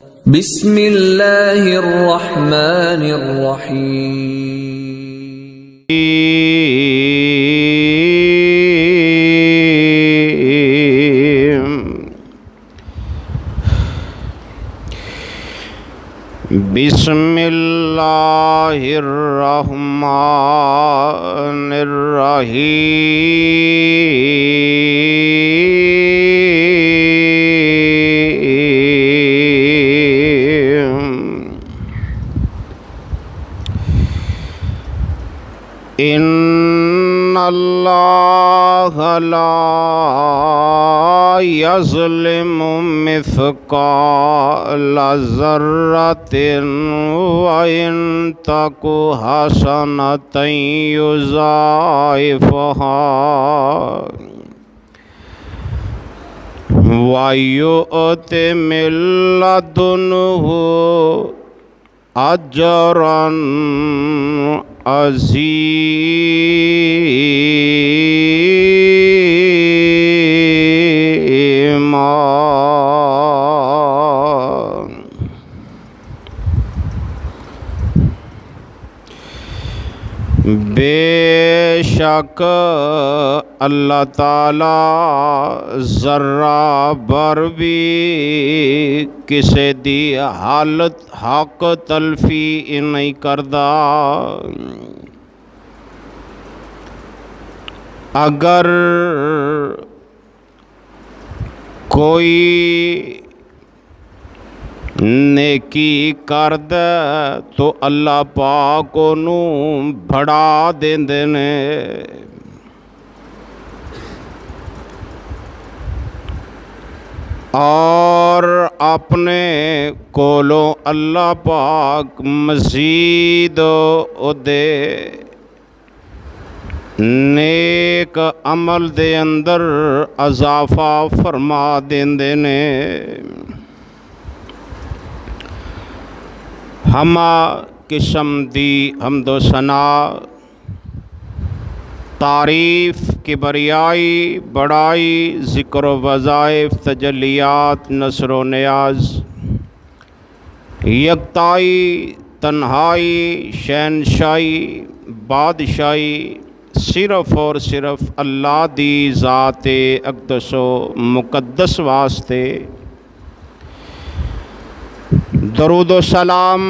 بسم اللہ الرحمن الرحیم بسم اللہ الرحمن الرحیم ان اللہ لا یظلم مثقال ذرۃ وإن تک حسنۃ یضاعفها وَيُؤْتِ مِن لَّدُنْهُ أَجْرًا عَظِيمًا۔ بے شک اللہ تعالی ذرہ بر بھی کسے دی حالت حق تلفی نہیں کردہ۔ اگر کوئی نیکی کرد تو اللہ پاک انہوں بڑھا دیندے نے، اور اپنے کولوں اللہ پاک مزید دے نیک عمل دے اندر اضافہ فرما دیندے نے۔ ہما قسم دی حمد و ثنا، تعریف کبریائی بڑائی، ذکر و وظائف، تجلیات، نصر و نیاز، یکتائی، تنہائی، شہنشاہی، بادشاہی صرف اور صرف اللہ دی ذات اقدس و مقدس واسطے۔ درود و سلام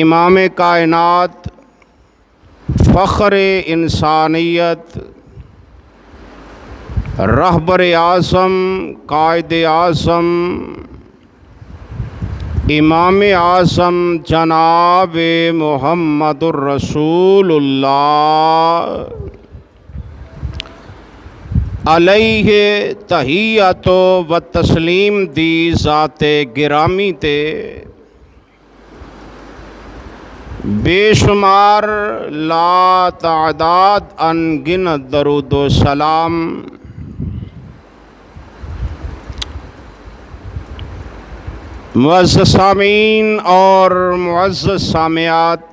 امام کائنات، فخر انسانیت، رہبر اعظم، قائد اعظم، امام اعظم جناب محمد الرسول اللہ علیہ تحیت و تسلیم دی ذات گرامی تے بے شمار لا تعداد انگنت درود و سلام۔ معزز سامعین اور معزز سامعات،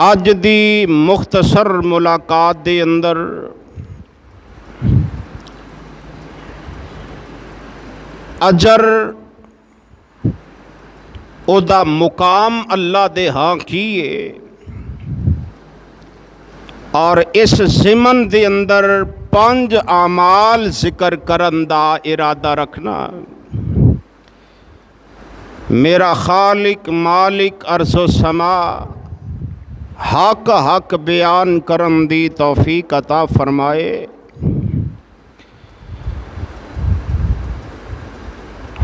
آج دی مختصر ملاقات دے اندر اجر او دا مقام اللہ دے ہاں کیے، اور اس ضمن دے اندر 5 اعمال ذکر کرن دا ارادہ رکھنا۔ میرا خالق مالک عرض و سما حق حق بیان کرن دی توفیق عطا فرمائے۔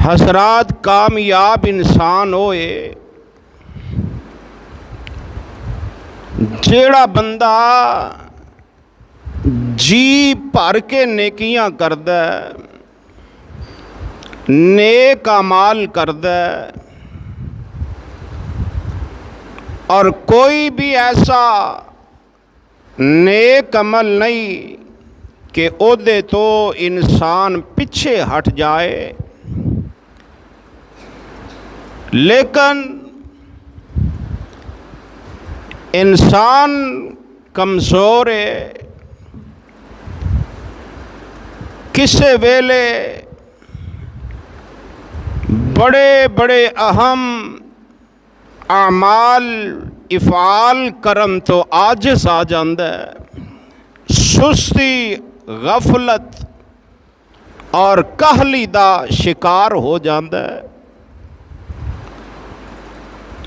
حضرات، کامیاب انسان ہوئے جیڑا بندہ جی بھر کے نیکیاں کردہ، نیک اعمال کردہ، اور کوئی بھی ایسا نیک عمل نہیں کہ عہدے تو انسان پیچھے ہٹ جائے، لیکن انسان کمزور ہے، کسے ویلے بڑے بڑے اہم اعمال افعال کرن تو عاجز آ جاندا ہے، سستی غفلت اور کہلی دا شکار ہو جاندا ہے۔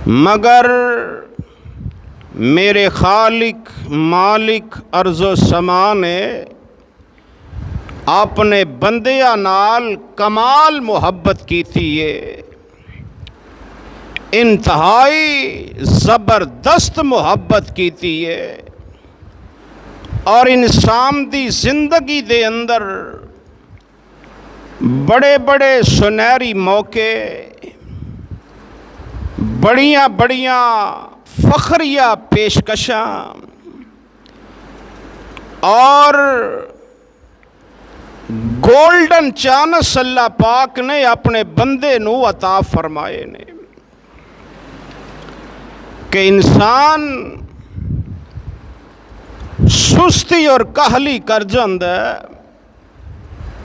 مگر میرے خالق مالک ارض و سما نے اپنے بندیاں نال کمال محبت کی تھی، یہ انتہائی زبردست محبت کی تھی یہ، اور انسان دی زندگی دے اندر بڑے بڑے سنہری موقع، بڑیاں بڑیاں فخریہ پیشکشاں اور گولڈن چانس اللہ پاک نے اپنے بندے نو عطا فرمائے نے کہ انسان سستی اور کہلی کر جاندا ہے،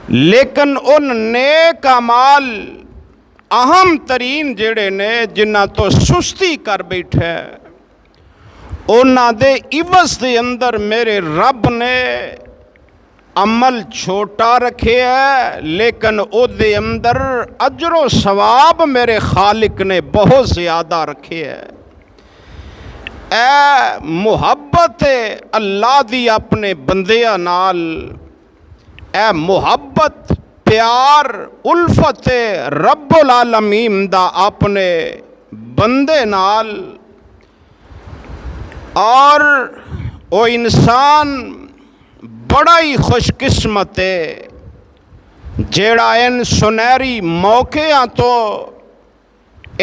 لیکن ان نیک اعمال اہم ترین جڑے نے جنہاں تو سستی کر بیٹھے، انہاں دے عوض دے اندر میرے رب نے عمل چھوٹا رکھے ہے، لیکن او دے اندر اجر و ثواب میرے خالق نے بہت زیادہ رکھے ہے۔ اے محبت اللہ دی اپنے بندیاں نال، اے محبت پیار الفت رب العالمین دا اپنے بندے نال، اور او انسان بڑا ہی خوش قسمت ہے جیڑا ان سنہری موقعاں تو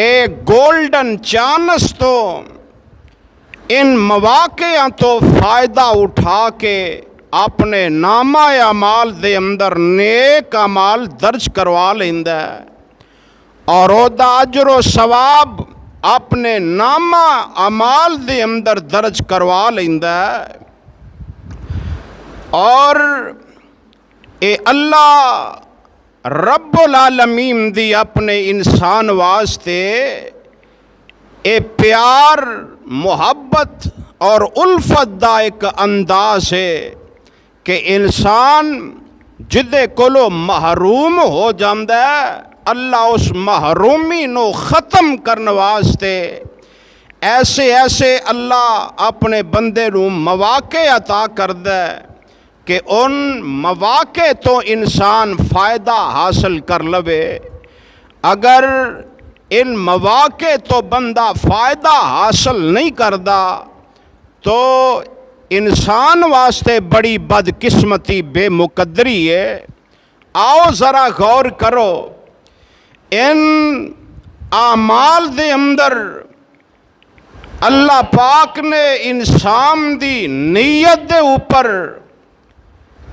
ایک گولڈن چانس تو ان مواقعاں تو فائدہ اٹھا کے اپنے نامہ اعمال دے اندر نیک اعمال درج کروا لیندا ہے، اور او دا اجر و ثواب اپنے نامہ اعمال دے اندر درج کروا لیندا ہے۔ اور اے اللہ رب العالمین دی اپنے انسان واسطے اے پیار محبت اور الفت دا ایک انداز ہے کہ انسان جدے کولو محروم ہو جاندا ہے، اللہ اس محرومی نو ختم کرنے واسطے ایسے ایسے اللہ اپنے بندے نو مواقع عطا کردا ہے کہ ان مواقع تو انسان فائدہ حاصل کر لوے۔ اگر ان مواقع تو بندہ فائدہ حاصل نہیں کردا تو انسان واسطے بڑی بدقسمتی بے مقدری ہے۔ آؤ ذرا غور کرو، ان اعمال دے اندر اللہ پاک نے انسان دی نیت دے اوپر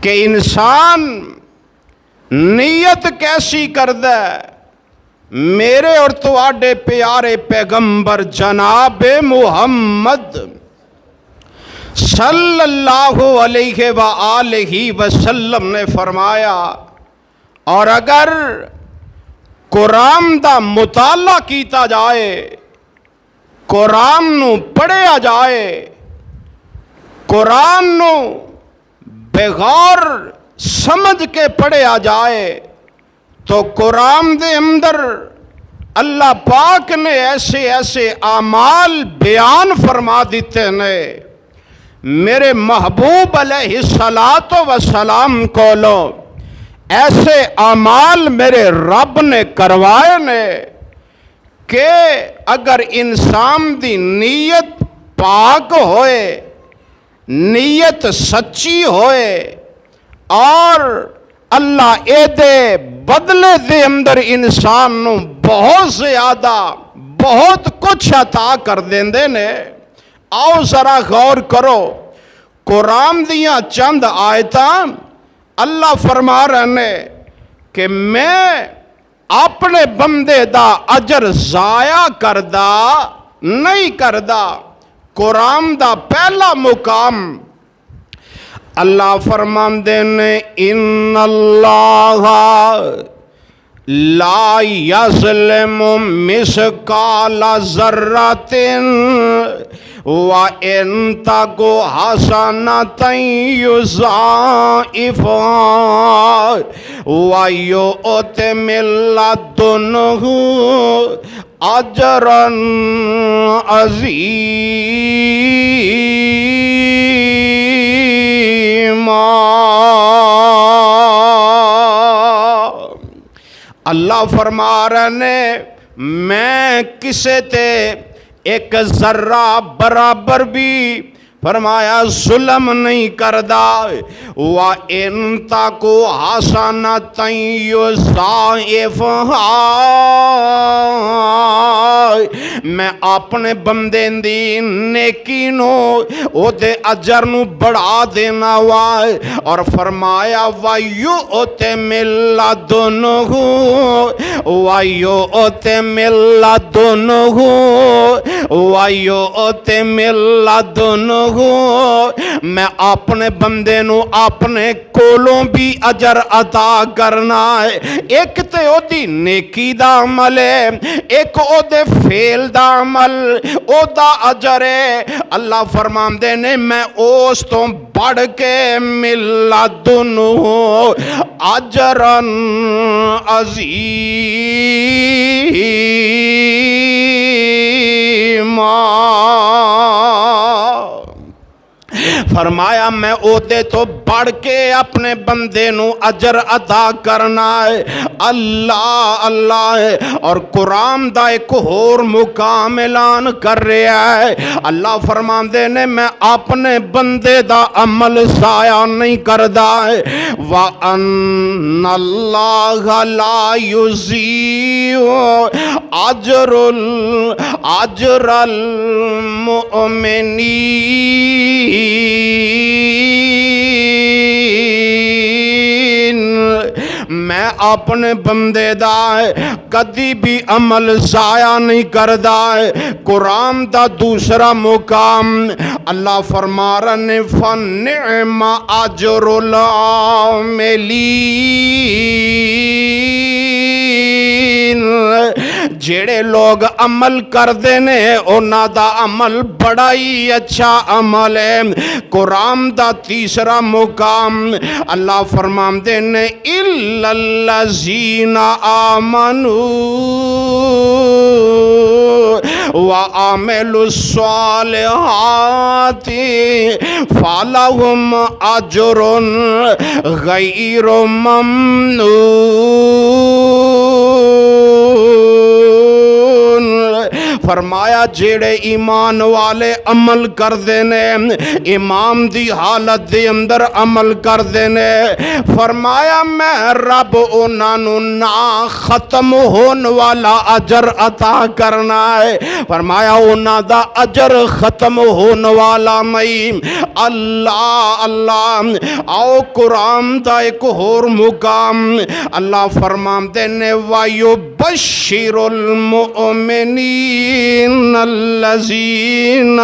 کہ انسان نیت کیسی کردا ہے، میرے اور تواڈے پیارے پیغمبر جناب محمد صلی اللہ علیہ وآلہ وسلم نے فرمایا، اور اگر قرآن دا مطالعہ کیتا جائے، قرآن نو پڑھیا جائے، قرآن نو بغور سمجھ کے پڑھیا جائے، تو قرآن دے اندر اللہ پاک نے ایسے ایسے اعمال بیان فرما دیتے نے، میرے محبوب علیہ الصلاۃ والسلام کولو ایسے اعمال میرے رب نے کروائے نے کہ اگر انسان دی نیت پاک ہوئے، نیت سچی ہوئے، اور اللہ اے دے بدلے دے اندر انسان نو بہت زیادہ بہت کچھ عطا کر دیندے نے۔ آؤ ذرا غور کرو، قرآن دیاں چند آیتاں اللہ فرما رہے ہیں کہ میں اپنے بندے دا اجر ضائع کردا نہیں کردا۔ قرآن دا پہلا مقام اللہ فرماندے نے ان اللہ لا یظلم مثقال ذرۃ وَإِن تَكُ حَسَنَةً يُضَاعِفْهَا وَيُؤْتِ مِن لَّدُنْهُ أَجْرًا عَظِيمًا۔ اللہ فرما رہے نے میں کسے تے ایک ذرہ برابر بھی فرمایا ظلم نہیں کردا وَإِن تَكُ حَسَنَةً يُضَاعِفْهَا میں اپنے بندے دی نیکی نو او دے اجر نو بڑھا دینا وا اور فرمایا وَيُؤْتِ مِن لَّدُنْهُ وَيُؤْتِ مِن لَّدُنْهُ وَيُؤْتِ مِن لَّدُنْهُ میں اپنے بندے نو اپنے کولوں بھی اجر عطا کرنا ہے۔ ایک تے او دی نیکی دا عمل ہے، ایک او دے فیل دا عمل او دا اجر ہے۔ اللہ فرماندے نے میں اس تو بڑھ کے ملادنہ اجرن عظیما فرمایا میں اوتے تو بڑھ کے اپنے بندے نو اجر عطا کرنا ہے۔ اللہ اللہ ہے اور قرآن دا ایک اور مقام اعلان کر رہا ہے۔ اللہ فرماندے نے میں اپنے بندے دا عمل ضائع نہیں کردا ہے۔ وَأَنَّ اللَّهَ لَا يُضِيعُ أَجْرَ الْمُؤْمِنِينَ میں اپنے بندے دا کدی بھی عمل ضائع نہیں کردا ہے۔ قرآن دا دوسرا مقام اللہ فرما رہے نے فَنِعْمَ أَجْرُ الْعَامِلِينَ جڑے لوگ عمل کردے نے انہاں دا عمل بڑا ہی اچھا عمل ہے۔ قرآن دا تیسرا مقام اللہ فرماندے نے اِلَّا الَّذِينَ آمَنُوا وَعَمِلُوا الصَّالِحَاتِ فَلَهُمْ أَجْرٌ غَيْرُ مَمْنُونٍ فرمایا جیڑے ایمان والے عمل کر دینے امام دی حالت دی اندر عمل کر دینے فرمایا میں رب انہاں نو نا ختم ہون والا اجر عطا کرنا ہے۔ فرمایا انہاں دا اجر ختم ہون والا نہیں۔ اللہ اللہ آؤ قرآن دا ایک اور مقام اللہ فرماندے نے وَيُبَشِّرُ الْمُؤْمِنِينَ الَّذِينَ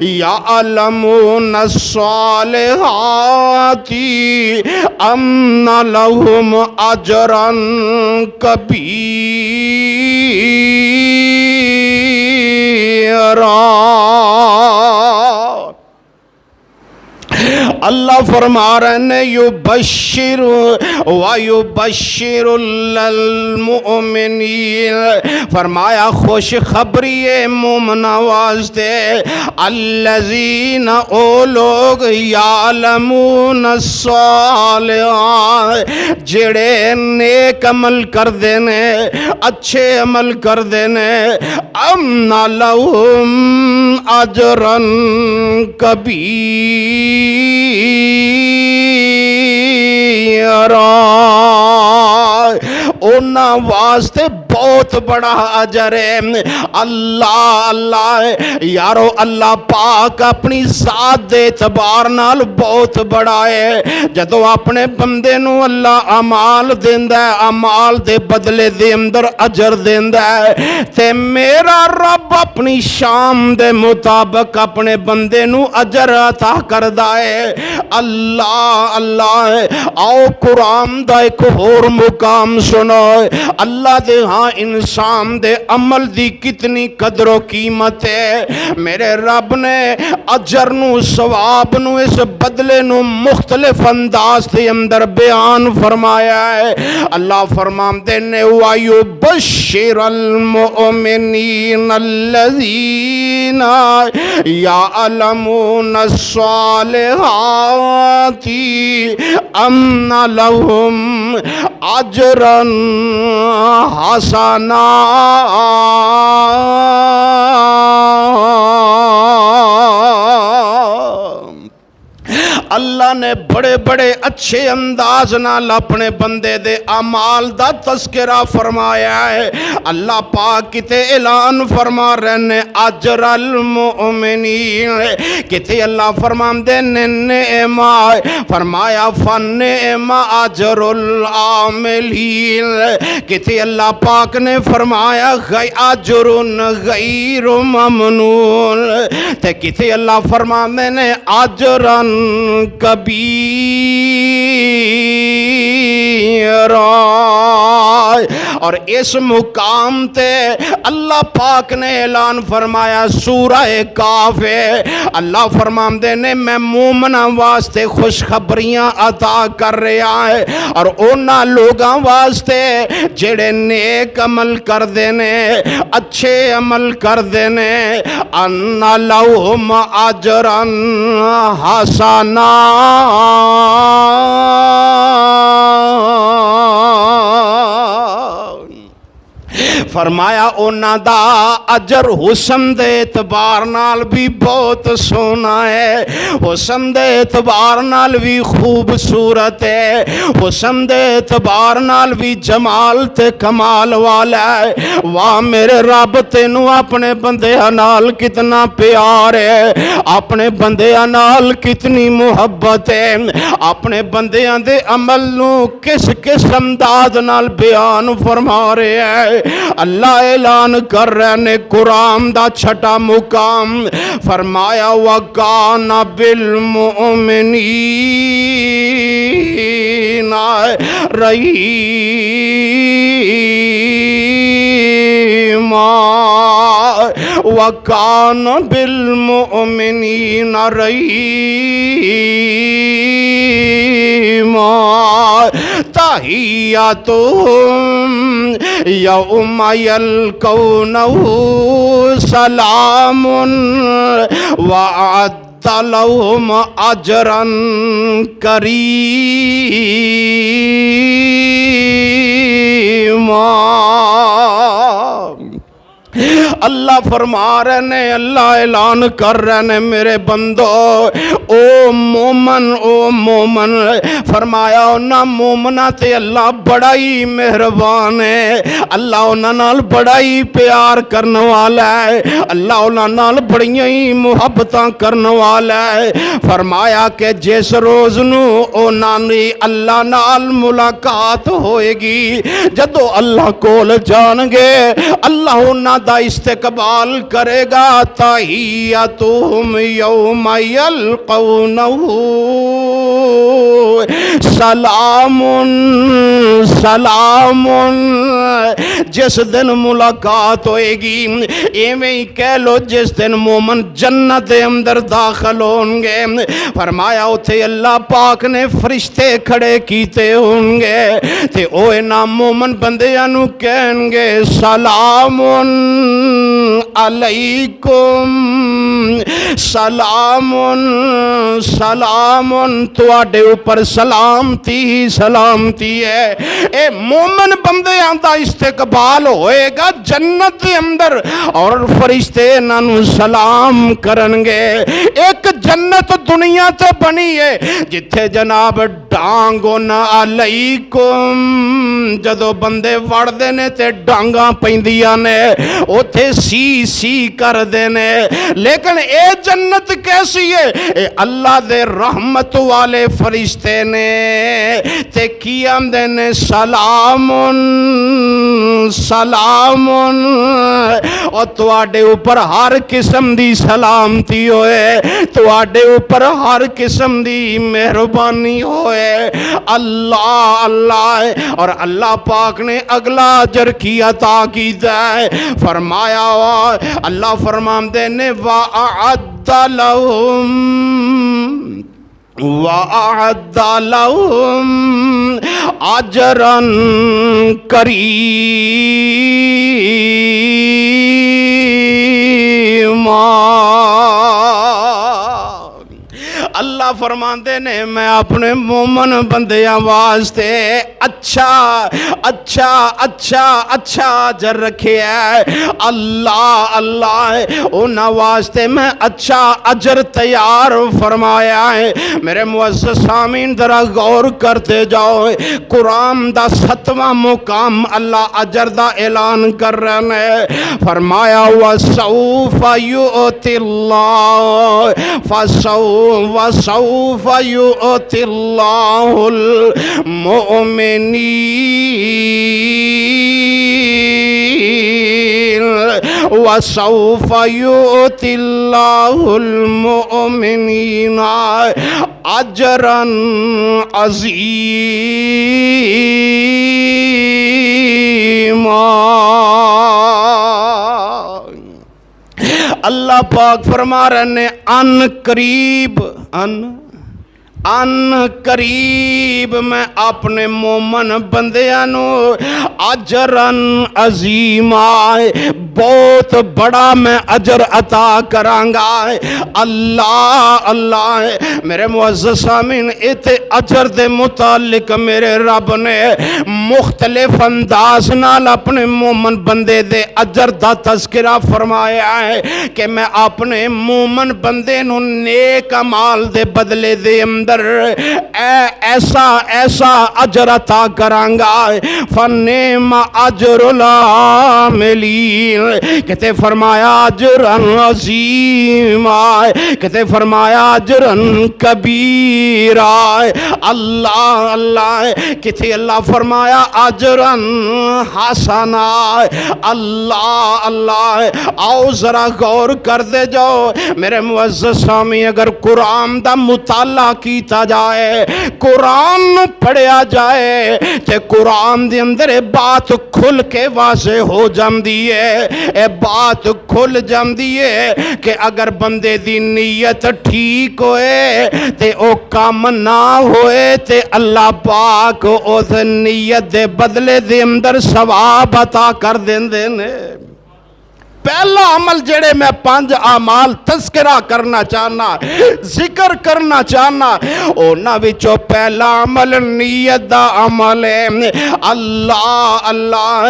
يَعْلَمُونَ الصَّالِحَاتِ أَنَّ لَهُمْ أَجْرًا كَبِيرًا۔ اللہ فرما رہے ہیں یبشر ویبشر للمؤمنین فرمایا خوش خبری مومن واسطے الذین او لوگ یعلمون الصالحات جڑے نیک عمل کر دینے اچھے عمل کر دینے ان لہم اجرن کبیرا انہاں واسطے بہت بڑا اجر ہے۔ اللہ اللہ یارو اللہ پاک اپنی ذات دے اعتبار نال بہت بڑا ہے۔ جدوں اپنے بندے نو اللہ اعمال دیندا ہے، اعمال دے بدلے دے اندر اجر دیندا ہے، تے میرا رب اپنی شان دے مطابق اپنے بندے نو اجر عطا کردا ہے۔ اللہ اللہ آؤ قرآن دا ایک اور مقام سنو، اللہ دے ہاں انسان دے عمل دی کتنی قدر و قیمت ہے۔ میرے رب نے اجر نو ثواب نو اس بدلے نو مختلف انداز دے اندر بیان فرمایا ہے۔ اللہ فرماندے نے وَيُبَشِّرَ الْمُؤْمِنِينَ الَّذِينَ يَعْلَمُونَ الصَّالِحَاتِ أَنَّ لَهُمْ أَجْرًا حَسَنًا۔ اللہ نے بڑے بڑے اچھے انداز نال اپنے بندے دے اعمال دا تذکرہ فرمایا ہے۔ اللہ پاک کتے اعلان فرما رہے نے اجر المؤمنین، کتے اللہ فرماندے نے نعما فرمایا فنعم اجر العاملین، کتے اللہ پاک نے فرمایا اجر غیر ممنون، تے کتے اللہ فرماندے نے اجرن کبیرا۔ اور اس مقام تے اللہ پاک نے اعلان فرمایا سورہ کاف ہے، اللہ فرماندے نے میں مومناں واسطے خوشخبریاں عطا کر رہا ہے، اور اونا لوگاں واسطے جڑے نیک عمل کر دینے، اچھے عمل کر دینے، ان لہم اجرا حسنا۔ فرمایا اونا دا اجر حسن دے اعتبار نال بھی بہت سونا ہے، حسن دے اعتبار نال بھی خوبصورت ہے، حسن دے اعتبار نال بھی جمال تے کمال والا ہے۔ واہ میرے رب تینوں اپنے بندیاں نال کتنا پیار ہے، اپنے بندیاں نال کتنی محبت ہے، اپنے بندیاں دے عمل نو کس کس انداز نال بیان فرما رہے ہیں۔ اللہ اعلان کر رہے نے قرآن دا چھٹا مقام فرمایا وَكَانَ بِالْمُؤْمِنِينَ رَحِيمًا وَكَانَ بِالْمُؤْمِنِينَ رَحِيمًا تَحِيَّتُهُمْ يَوْمَ يَلْقَوْنَهُ سَلَامٌ وَأَعَدَّ لَهُمْ أَجْرًا كَرِيمًا۔ اللہ فرما رہے نے، اللہ اعلان کر رہے نے میرے بندو او مومن فرمایا انہاں مومنہ تے اللہ بڑا ہی مہربان ہے، اللہ انہاں نال بڑا ہی پیار کرنے والا ہے، اللہ انہاں نال بڑیاں ہی محبتاں کرنے والا ہے۔ فرمایا کہ جس روز نو انہاں دی اللہ نال ملاقات ہوئے گی، جدو اللہ کول جان گے اللہ انہاں دا استقبال کرے گا تحیتہم یوم یلقونہ سلام سلام۔ جس دن ملاقات ہوئے گی ایویں ہی کہہ لو جس دن مومن جنت اندر داخل ہوں گے، فرمایا اتھے اللہ پاک نے فرشتے کھڑے کیتے ہوں گے تے اوے نا مومن بندیاں نو کہیں گے سلام علیکم سلامن سلامن تواڈے اوپر سلامتی ہی سلامتی ہے۔ اے مومن بندے آندا استقبال ہوئے گا جنت دے اندر اور فرشتے انہاں سلام کرن گے۔ ایک جنت دنیا تے بنی ہے جتھے جناب ڈانگن علیکم جدو بندے وڑدے نے تے ڈانگاں پیندیاں نے اوتھے سی سی کر دے نے، لیکن اے جنت کیسی ہے؟ اے اللہ دے رحمت والے فرشتے نے تے کی آندے نے سلامن سلامن، اور تواڈے اوپر ہر قسم دی سلامتی ہوئے، تواڈے اوپر ہر قسم دی مہربانی ہوئے۔ اللہ اللہ، اور اللہ پاک نے اگلا اجر کی عطا کیتا ہے، فرمایا اللہ فرماندے نے وَأَعَدَّ لَهُمْ وَأَعَدَّ لَهُمْ أَجْرًا كَرِيمًا۔ اللہ فرماندے نے میں اپنے مومن بندیاں واسطے اچھا اچھا اچھا اچھا اجر رکھے ہے۔ اللہ اللہ انہاں واسطے میں اچھا اجر تیار فرمایا ہے۔ میرے معزز سامعین ذرا غور کرتے جاؤ، قرآن دا 7واں مقام اللہ اجر دا اعلان کر رہے ہیں، فرمایا وَسَوْفَ يُؤْتِ اللَّهُ وَسَوْفَ يُؤْتِ اللَّهُ الْمُؤْمِنِينَ وَسَوْفَ يُؤْتِ اللَّهُ الْمُؤْمِنِينَ أَجْرًا عَظِيمًا۔ اللہ پاک فرما رہے ہیں ان قریب ان قریب میں اپنے مومن بندیاں نو اجرن عظیما بہت بڑا میں اجر عطا کرانگا۔ اللہ اللہ میرے معزز سامعین ایتے اجر دے متعلق میرے رب نے مختلف انداز نال اپنے مومن بندے دے اجر دا تذکرہ فرمایا ہے کہ میں اپنے مومن بندے نو نیک اعمال دے بدلے دے اندر ایسا ایسا اجر عطا کرانگا۔ فَنِعْمَ أَجْرُ الْعَامِلِينَ کہتے فرمایا اجرن عظیما، کہتے فرمایا اجرن کبیرا۔ اللہ اللہ کہتے اللہ فرمایا اجرن حسنا۔ اللہ اللہ آؤ ذرا غور کر دے جاؤ میرے معزز سامی، اگر قرآن دا مطالعہ کیتا جائے، قرآن پڑھیا جائے تے قرآن دے اندر بات کھل کے واضح ہو جاندی ہے، اے بات کھل جاندی ہے کہ اگر بندے دی نیت ٹھیک ہوئے تے او کام نہ ہوئے تے اللہ پاک اس نیت دے بدلے دے اندر ثواب عطا کر دیندے نے۔ پہلا عمل جڑے میں 5 اعمال تذکرہ کرنا چاہنا، ذکر کرنا چاہنا، اونا وچوں پہلا عمل نیت دا عمل ہے۔ اللہ اللہ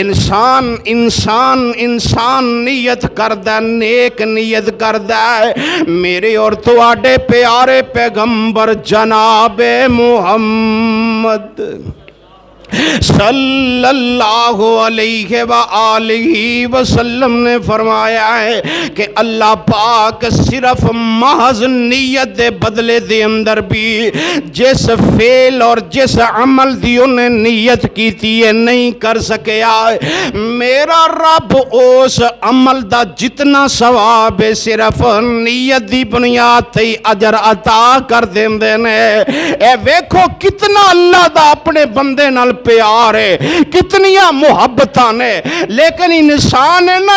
انسان انسان انسان نیت کردہ، نیک نیت کردہ ہے میرے اور تواڈے پیارے پیغمبر جناب محمد صلی اللہ علیہ وآلہ وسلم نے فرمایا ہے کہ اللہ پاک صرف محض نیت دے بدلے دے اندر بھی جس فعل اور جس عمل دی انہیں نیت کی تھی نہیں کر سکیا، میرا رب اس عمل دا جتنا ثواب ہے صرف نیت دی بنیاد تے اجر عطا کر دیندے نے۔ اے ویکھو کتنا اللہ دا اپنے بندے نال پیار ہے، کتنی محبت نے، لیکن انسان ہے نا،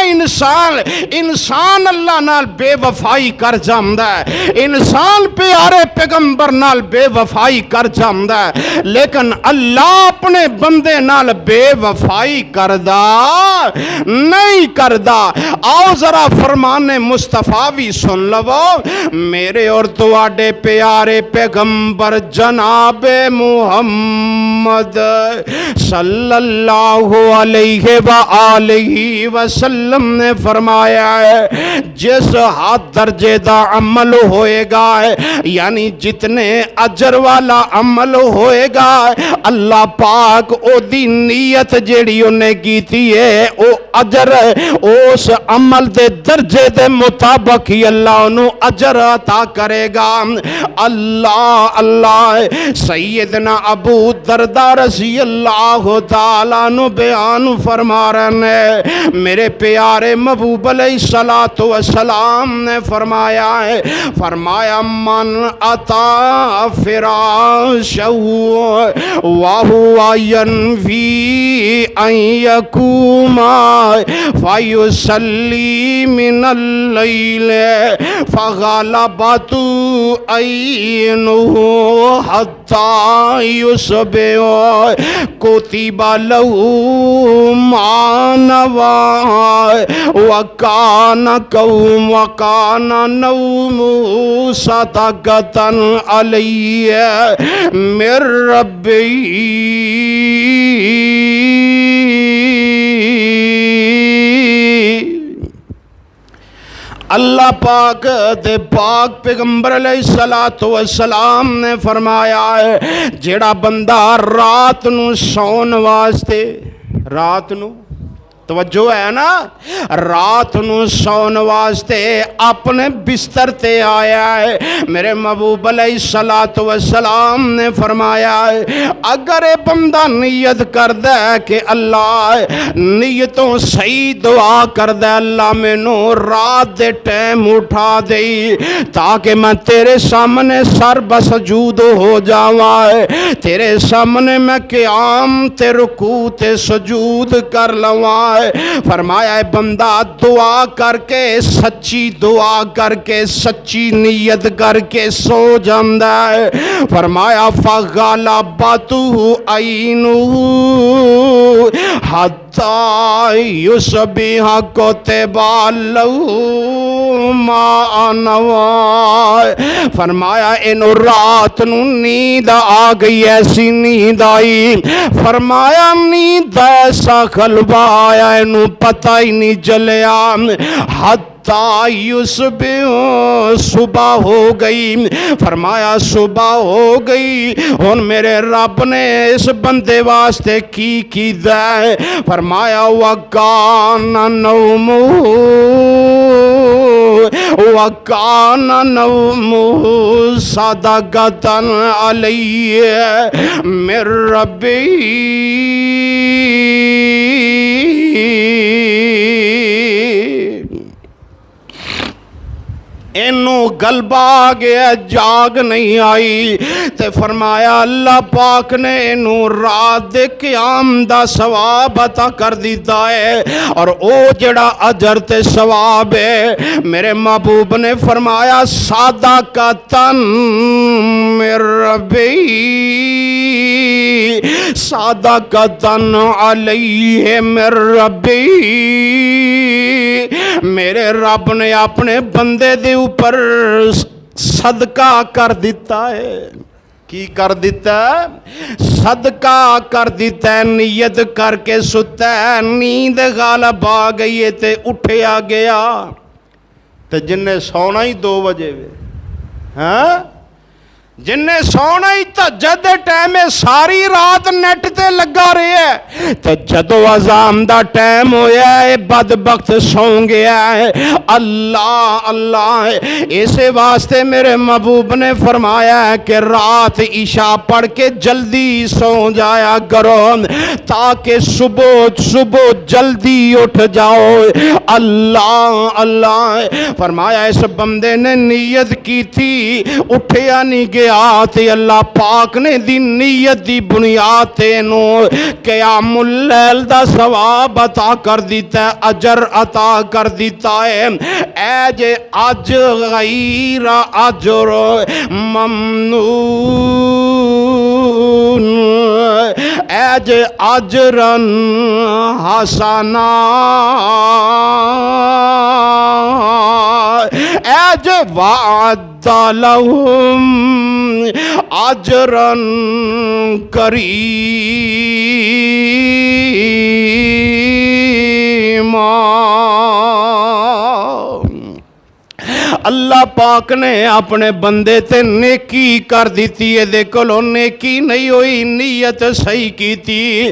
انسان اللہ نال بے وفائی کر جاندا ہے، انسان پیارے پیغمبر نال بے وفائی کر جاندا ہے، لیکن اللہ اپنے بندے نال بے وفائی کردا نہیں کردا۔ آؤ ذرا فرمان مصطفیٰ بھی سن لو، میرے اور تواڈے پیارے پیغمبر جناب محمد صلی اللہ علیہ وآلہ وسلم نے فرمایا ہے، جس ہاتھ درجے دا عمل ہوئے گا، یعنی جتنے اجر والا عمل ہوئے گا، اللہ پاک او دی نیت جیڑی انہیں کیتی ہے، او اجر اس عمل دے درجے دے مطابق ہی اللہ انہوں اجر عطا کرے گا۔ اللہ سیدنا ابو درداء رضی اللہ تعالیٰ عنہ بیان فرما رہے ہیں، میرے پیارے محبوب علیہ السلام نے فرمایا ہے، فرمایا من اتا فراشہ وہو ینوی ان یقوم فیصلی من اللیل فغلبت عینہ حتی یصبح کتب لہ ما نوی وکان نوم صدقۃ علیہ من ربی۔ اللہ پاک دے پاک پیغمبر علیہ السلام نے فرمایا ہے، جیڑا بندہ رات نو سون واسطے، رات نو توجہ ہے نا، رات نو سون واسطے اپنے بستر تے آیا ہے، میرے محبوب علیہ السلام نے فرمایا ہے، اگر اے بندہ نیت کردہ ہے کہ اللہ نیتوں صحیح دعا کردہ، اللہ میں نو رات دے ٹیم اٹھا دے تاکہ میں تیرے سامنے سر بسجود ہو جاوائے، تیرے سامنے میں قیام تے رکوع تے سجود کر لواں، فرمایا ہے بندہ دعا کر کے، سچی دعا کر کے، سچی نیت کر کے سو جاندہ ہے، فرمایا فَغَلَبَتُهُ عَيْنُهُ حَتَّى يُصْبِحَ كُتِبَ لَهُ مَا نَوَى، فرمایا انہوں رات نو نیند آ گئی، ایسی نیند آئی، فرمایا نیند ایسا غلبہ آیا انہوں پتہ ہی نہیں چلیا، حتی یصبح صبح ہو گئی، فرمایا صبح ہو گئی، ہن میرے رب نے اس بندے واسطے کی دے، فرمایا وَكَانَ نَوْمُهُ صَدَقَةً عَلَيْهِ مِن رَبِّهِ۔ انہوں غلبہ آ گیا، جاگ نہیں آئی، تے فرمایا اللہ پاک نے انہوں رات دے قیام دا ثواب عطا کر دیتا ہے، اور او جڑا اجر تے ثواب ہے، میرے محبوب نے فرمایا صدقۃ من ربی، صدقۃ علیہ من ربی، میرے رب نے اپنے بندے دے اوپر صدقہ کر دیتا ہے۔ کی کر دیتا ہے؟ صدقہ کر دیتا ہے، نیت کر کے ستا ہے، نیند غالب آ گئی ہے تے اٹھیا گیا، تے جن نے سونا ہی 2 بجے وے، ہاں جن نے سونا ہی تہجد ٹائم ساری رات نیٹ تے لگا رہے ہے، تے جدو اذان دا ٹائم ہویا ہے بدبخت سو گیا ہے۔ اللہ اسے واسطے میرے محبوب نے فرمایا ہے کہ رات عشاء پڑھ کے جلدی سو جایا کرو تاکہ صبح جلدی اٹھ جاؤ۔ اللہ فرمایا اس بندے نے نیت کی تھی، اٹھیا نہیں گیا، بنیاد اللہ پاک نے دی نیت دی بنیاد تے نو قیام اللیل دا ثواب عطا کر دیتا ہے، اجر عطا کر دیتا ہے۔ اے جے اج غیر اجر ممنون، اے جے اجرن حسنا، اے جے وعد لہم اجرن کریما۔ اللہ پاک نے اپنے بندے تے نیکی کر دیتی ہے، دیکھو لو نیکی نہیں ہوئی، نیت صحیح کی تھی۔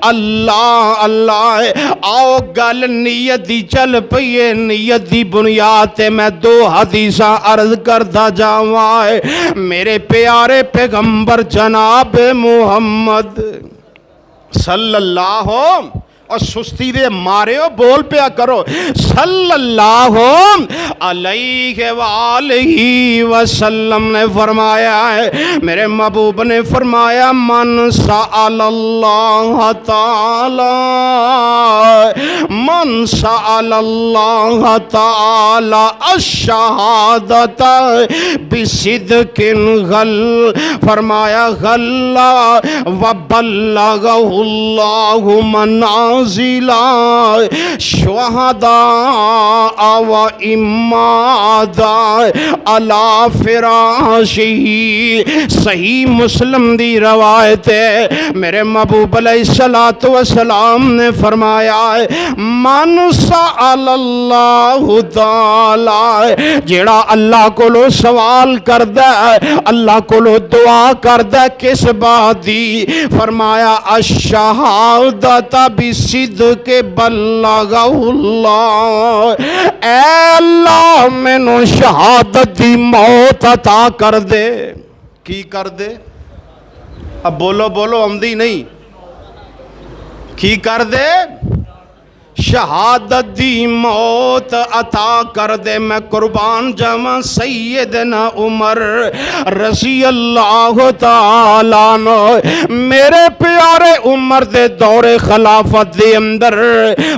اللہ اللہ آؤ گل نیت دی چل پئی ہے، نیت دی بنیاد تے میں دو حدیثاں عرض کرتا جاواں۔ میرے پیارے پیغمبر جناب محمد صلی اللہ اور سستی دے مارے ہو بول پیا کرو، صلی اللہ علیہ وآلہ وسلم نے فرمایا ہے، میرے محبوب نے فرمایا من سأل اللہ تعالی، من سأل اللہ تعالی الشہادت بصدق غل، فرمایا غلہ وبلغہ اللہ منازلہ شہداء و امادا علی فراشہ۔ صحیح مسلم دی روایت ہے، میرے محبوب علیہ الصلوۃ والسلام نے فرمایا من سأل اللہ تعالی، جیڑا اللہ کولو سوال کردا ہے، اللہ کولو دعا کردا ہے کس بات دی، فرمایا الشہادت بصدق بلغہ اللہ، اے اللہ مینوں شہادت دی موت عطا کر دے۔ کی کر دے؟ اب بولو بولو آمدی نہیں، کی کر دے؟ شہادت دی موت عطا کر دے۔ میں قربان جاواں سیدنا عمر رضی اللہ تعالیٰ عنہ، میرے پیارے عمر دے دور خلافت دے اندر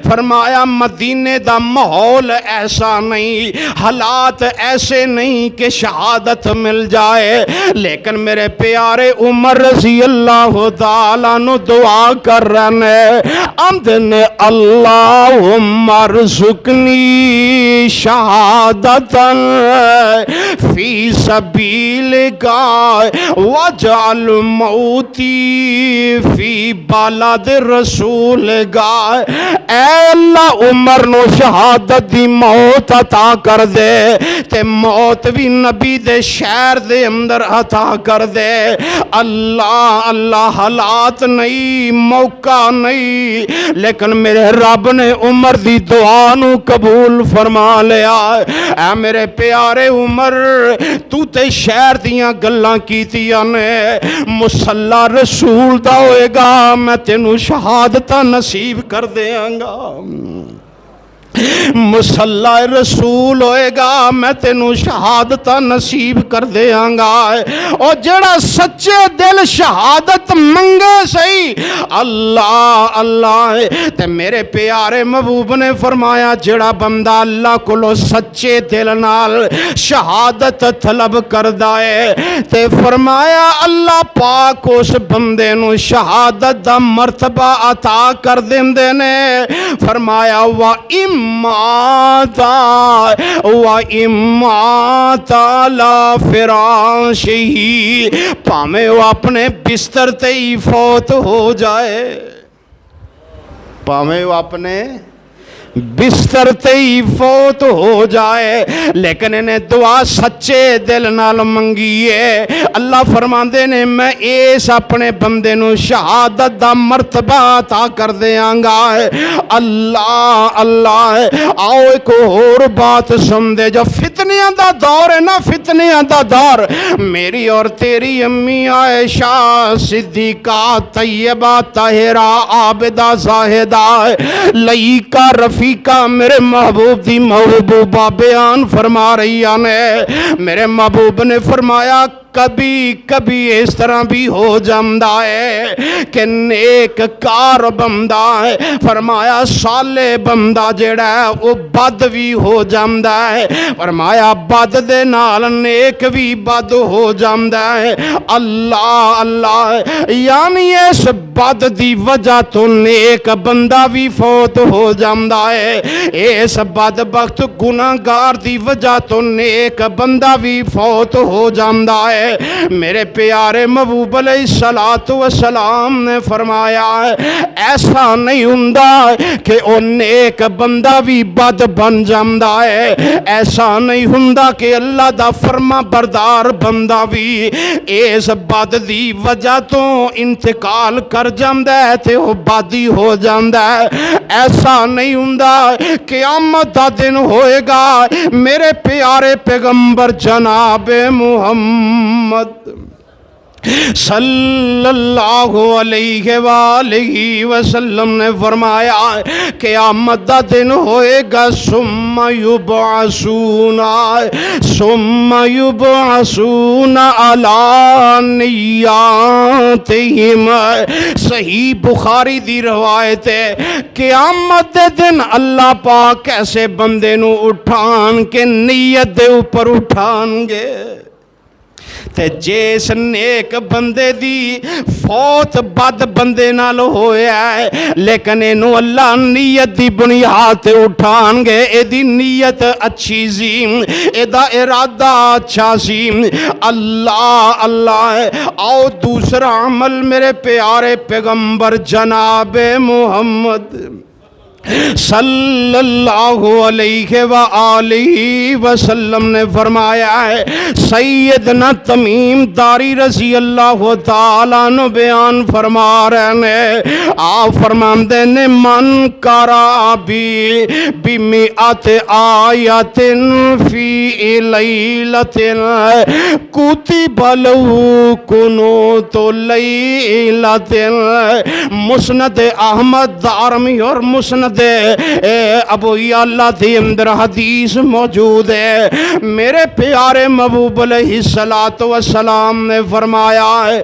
فرمایا مدینے دا ماحول ایسا نہیں، حالات ایسے نہیں کہ شہادت مل جائے، لیکن میرے پیارے عمر رضی اللہ تعالیٰ عنہ دعا کر رہے ہیں، اللہ اللہم ارزقنی شہادتا فی سبیلک واجعل موتی فی بلد رسولک۔ اے اللہ عمر نو شہادت دی موت عطا کر دے تے موت بھی نبی دے شہر دے اندر عطا کر دے۔ اللہ اللہ حالات نہیں، موقع نہیں، لیکن میرے رب نے عمر دی دعا نو قبول فرما لیا۔ اے میرے پیارے عمر تو تے شہر دیاں گلاں کیتیاں نے، مصلی رسول دا ہوئے گا میں تینوں شہادتاں نصیب کر دیاں گا، مصلی رسول ہوئے گا میں تینوں شہادت نصیب کر دیاں گا۔ اور جڑا سچے دل شہادت منگے سہی اللہ اللہ تے میرے پیارے محبوب نے فرمایا جڑا بندہ اللہ کولو سچے دل نال شہادت طلب کردا ہے تے فرمایا اللہ پاک اس بندے نو شہادت دا مرتبہ عطا کر دیندے نے۔ فرمایا وَإِمَّاتَ عَلَى فِرَاشِهِ، پامیں وہ اپنے بستر تے ہی فوت ہو جائے، پامیں وہ اپنے بستر تے ہی فوت ہو جائے، لیکن انہیں دعا سچے دل نال منگی ہے۔ اللہ فرماندے نے میں اس اپنے بندے نو شہادت دا مرتبہ عطا کر دیاں گا۔ اللہ اللہ آؤ ایک اور بات سن دے، جو فتنیاں دا دور ہے نا، فتنیاں دا دور، میری اور تیری امی عائشہ صدیقہ طیبہ طاہرہ عابدہ زاہدہ لئیکہ رفیقہ میرے محبوب دی محبوبہ بیان فرما رہی نے۔ میرے محبوب نے فرمایا کبھی کبھی اس طرح بھی ہو جاتا ہے کہ نیک کار بندہ ہے، فرمایا صالح بندہ جڑا ہے وہ بد بھی ہو جاتا ہے، فرمایا بد دے نال نیک بھی بد ہو جاتا ہے۔ اللہ اللہ، یعنی اس بد دی وجہ تو نیک بندہ بھی فوت ہو جاتا ہے، اس بدبخت گناہگار دی وجہ تو نیک بندہ بھی فوت ہو جاتا ہے۔ میرے پیارے محبوب علیہ الصلوۃ والسلام نے فرمایا ایسا نہیں ہوندا کہ او نیک بندہ بھی بد بن جاتا ہے، ایسا نہیں ہوندا کہ اللہ دا فرما بردار بندہ بھی اس بد دی وجہ تو انتقال کر جاتا ہے تے وہ بادی ہو جاتا ہے، ایسا نہیں ہوندا۔ قیامت دا دن ہوئے گا، میرے پیارے پیغمبر جناب محمد صلی اللہ علیہ وآلہ وسلم نے فرمایا قیامت دا دن ہوئے گا، ثم یبعثون علی نیاتہم، صحیح بخاری دی روایت ہے، قیامت دے دن اللہ پاک ایسے بندے نو اٹھان کے نیت دے اوپر اٹھان گے تے جیس نیک بندے دی فوت بد بندے نال ہویا ہے، لیکن اینو اللہ نیت دی بنیاد تے اٹھان گے، اے دی نیت اچھی سی، اے دا ارادہ اچھا سی، اللہ اللہ۔ آؤ دوسرا عمل میرے پیارے پیغمبر جناب محمد صلی اللہ علیہ وآلہ وسلم نے فرمایا ہے، سیدنا تمیم داری رضی اللہ تعالیٰ عنہ بیان فرما رہے ہیں، آپ فرماندے نے من کرا بمئات آیت فی لیلت کتب لہ کنوت لیلت، مسند احمد دارمی اور مسند ابو اللہ کے اندر حدیث موجود ہے۔ میرے پیارے محبوب علیہ الصلوۃ والسلام نے فرمایا ہے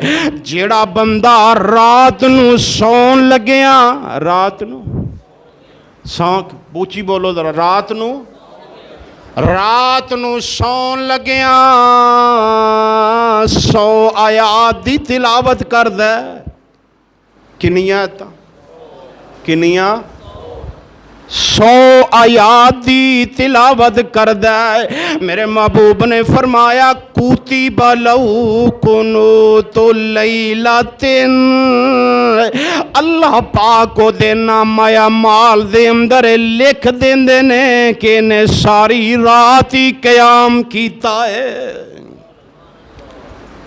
جیڑا بندہ رات نو سون لگیا، رات نو سون بوچی بولو ذرا، رات نو سون لگیا 100 آیات دی تلاوت کردا ہے، کنیاں 100 آیات دی تلاوت کردا ہے۔ میرے محبوب نے فرمایا کتب لہ کنوت لیلۃ، اللہ پاک کو دے نامہ اعمال دے اندر لکھ دیندے نے کہ نے ساری رات ہی قیام کیتا ہے۔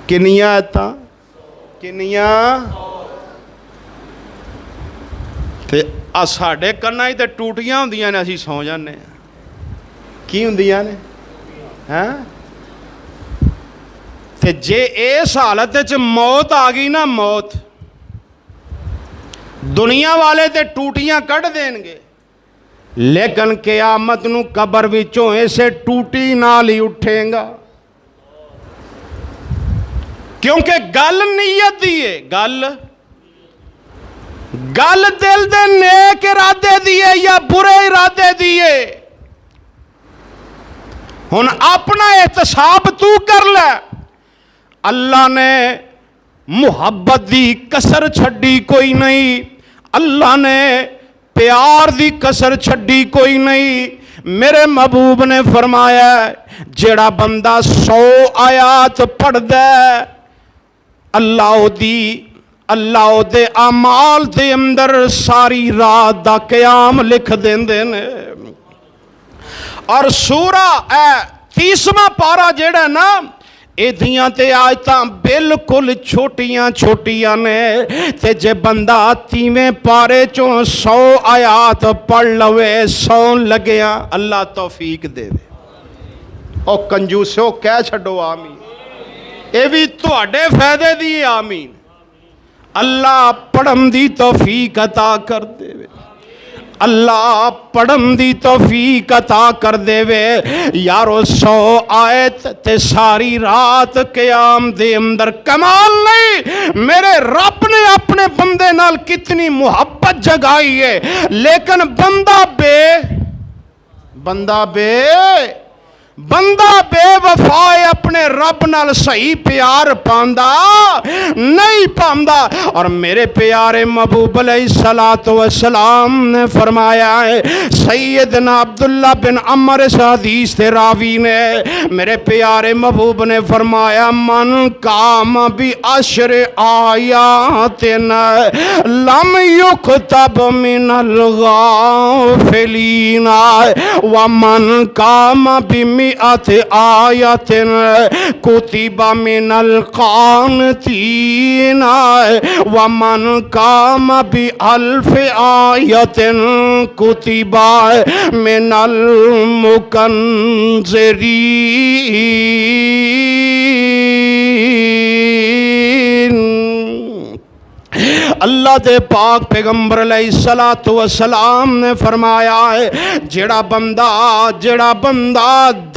کنیاں تے ساڈے کنا ہی تے ٹوٹیاں ہوندیاں نے، اسی سو جانے کی ہوندیاں نے ہاں، تے جے اس حالت وچ موت آ گئی نا، موت دنیا والے تے ٹوٹیاں کڈ دین گے، لیکن قیامت نو قبر وچوں اسے ٹوٹی نال ہی اٹھے گا، کیونکہ گل نیت دی ہے، گل دل دے نیک ارادے دیے یا برے ارادے دیے، ہن اپنا احتساب تو کر لے۔ اللہ نے محبت دی کسر چھڈی کوئی نہیں، اللہ نے پیار دی کسر چھڈی کوئی نہیں۔ میرے محبوب نے فرمایا جیڑا بندہ 100 آیات پڑھ دے، اللہ دے اعمال دے اندر ساری رات دا قیام لکھ دیندے نے۔ اور سورہ 30واں پارا جیڑا نا، ایدیاں تے آیتاں بالکل چھوٹیاں نے، تے جے بندہ 30ویں پارے چوں 100 آیات پڑھ لوے، سون لگیا، اللہ توفیق دے دے۔ او کنجوسو کہہ چھڈو آمین، اے بھی تواڈے فائدے دی آمین۔ اللہ پڑھن دی توفیق عطا کر دے، اللہ پڑھن دی توفیق عطا کر دے وے یارو 100 آیت تے ساری رات قیام دے اندر کمال نہیں میرے رب نے اپنے بندے نال کتنی محبت جگائی ہے لیکن بندہ بے وفا اپنے رب نال صحیح پیار پاندا نہیں پاندا اور میرے پیارے محبوب علیہ الصلوۃ والسلام نے فرمایا ہے سیدنا عبداللہ بن عمر اس حدیث کے راوی نے میرے پیارے محبوب نے فرمایا من قام بعشر آیات لم یکتب من الغافلین ومن قام بمئات آیت کتب من القانتین ومن قام بألف آیت کتب من المکنزرین اللہ دے پاک پیغمبر علیہ الصلوۃ والسلام نے فرمایا ہے جڑا بندہ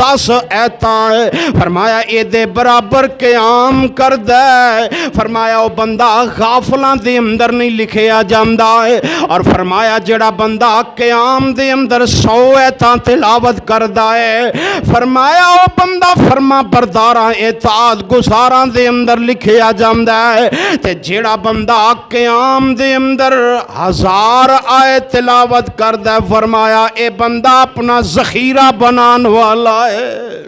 10 ایتاں فرمایا اے دے برابر قیام کردا ہے فرمایا او بندہ غافلاں دے اندر نہیں لکھیا جاندا ہے اور فرمایا جڑا بندہ قیام دے اندر 100 ایتاں تلاوت کردا ہے فرمایا او بندہ فرما برداراں اطاعت گزاراں دے اندر لکھیا جاندا ہے تے جڑا بندہ قیام دے اندر 1000 آیت تلاوت کردا ہے فرمایا اے بندہ اپنا ذخیرہ بنان والا ہے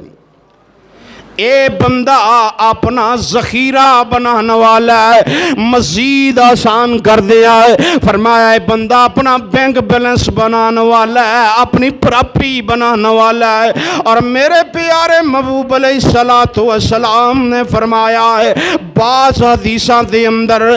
اے بندہ اپنا ذخیرہ بنانے والا ہے مزید آسان کر دیا ہے فرمایا اے بندہ اپنا بینک بیلنس بنانے والا ہے اپنی پراپرٹی بنانے والا ہے اور میرے پیارے محبوب علیہ الصلوۃ والسلام نے فرمایا ہے بعض حدیثاں دے اندر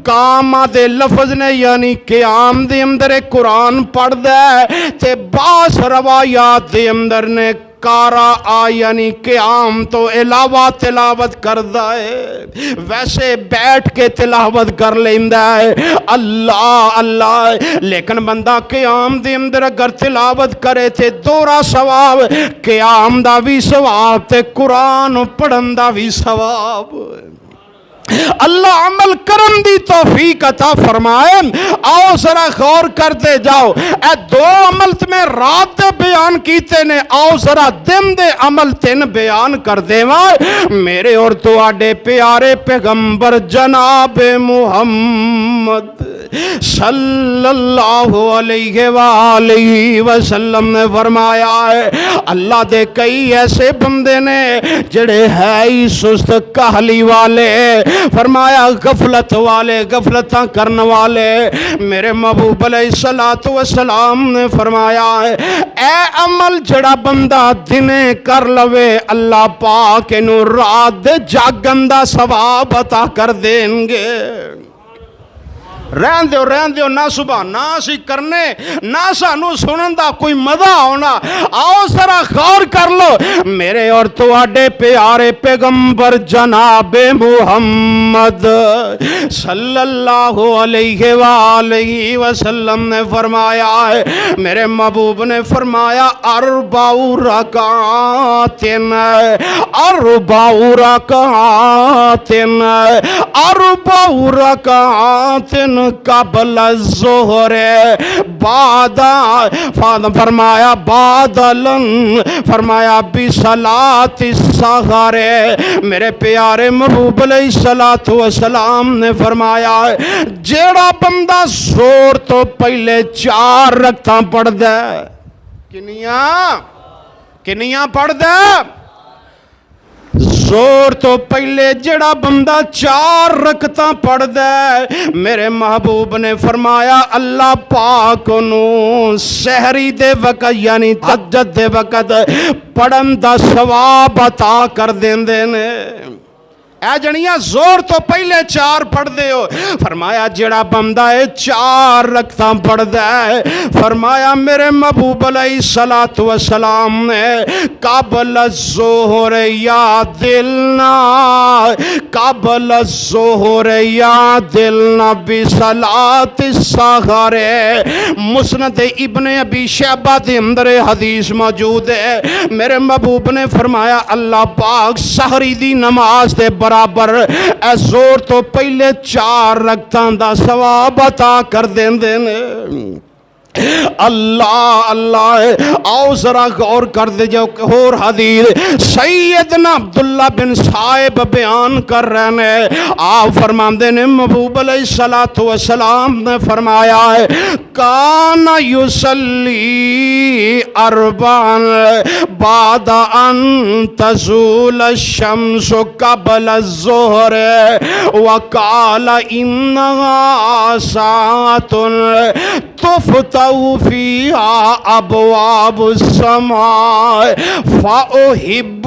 کام دے لفظ نے یعنی قیام دے اندر قرآن پڑھ دے تے بعض روایات دے اندر نے کارا یعنی قیام تو علاوہ تلاوت کردا ہے ویسے بیٹھ کے تلاوت کر لیندا ہے اللہ لیکن بندہ قیام دے اندر اگر تلاوت کرے تے دوہرا ثواب قیام دا بھی ثواب تے قرآن پڑھن دا بھی ثواب اللہ عمل کرن دی توفیق عطا فرمائے آؤ ذرا غور کرتے جاؤ اے 2 عمل تمہیں رات دے بیان کیتے نے آؤ ذرا دن دے عمل 3 بیان کر دے میرے اور تواڈے پیارے پیغمبر جناب محمد صلی اللہ علیہ وآلہ وسلم نے فرمایا ہے اللہ دے کئی ایسے بندے نے جڑے ہے ہی سست کہلی والے فرمایا غفلت والے غفلتاں کرنے والے میرے محبوب علیہ الصلوۃ والسلام نے فرمایا ہے اے عمل جڑا بندہ دنے کر لوے اللہ پاک انو رات دے جاگن دا ثواب عطا کر دیں گے رہن دیو نہ صبح نہ اسی کرنے نہ سانو سنن دا کوئی مزہ ہونا آؤ ذرا غور کر لو میرے اور تواڈے پیارے پیغمبر جناب محمد صلی اللہ علیہ وآلہ وسلم نے فرمایا ہے میرے محبوب نے فرمایا 4 رکعات قبل الظہر بعد فرمایا بادلن فرمایا بصلاۃ السحر میرے پیارے محبوب علیہ الصلوۃ والسلام نے فرمایا جیڑا بندہ زور تو پہلے 4 رکعتاں پڑھدا ہے کنیاں پڑھدا زور تو پہلے جڑا بندہ 4 رکعتاں پڑھدا ہے میرے محبوب نے فرمایا اللہ پاک نو سحری دے وقت یعنی تہجد دے وقت پڑھن دا ثواب عطا کر دیندے نے اے جنیاں زور تو پہلے 4 پڑھ دے ہو. فرمایا جڑا بندہ ہے 4 رکعتاں پڑھدا ہے، فرمایا میرے محبوب علیہ الصلوۃ والسلام نے قبل الظہر یا دلنا قبل الظہر یا دلنا بصلاۃ السحر. مسند ابن ابی شیبہ دے اندر حدیث موجود ہے. میرے محبوب نے فرمایا اللہ پاک سحری دی نماز دے برابر اے زور تو پہلے 4 رکعتاں دا ثواب عطا کر دیندے نے. اللہ اللہ آؤ ذرا غور کر دے جو اور حدیث سیدنا عبداللہ بن صائب بیان کر رہے ہیں. آپ فرماندے نے محبوب علیہ الصلوۃ والسلام نے فرمایا ہے کان یصلی 4 بعد ان تزول الشمس قبل الظہر وقال انها ساعة تفتح فيها أبواب السماء فأحب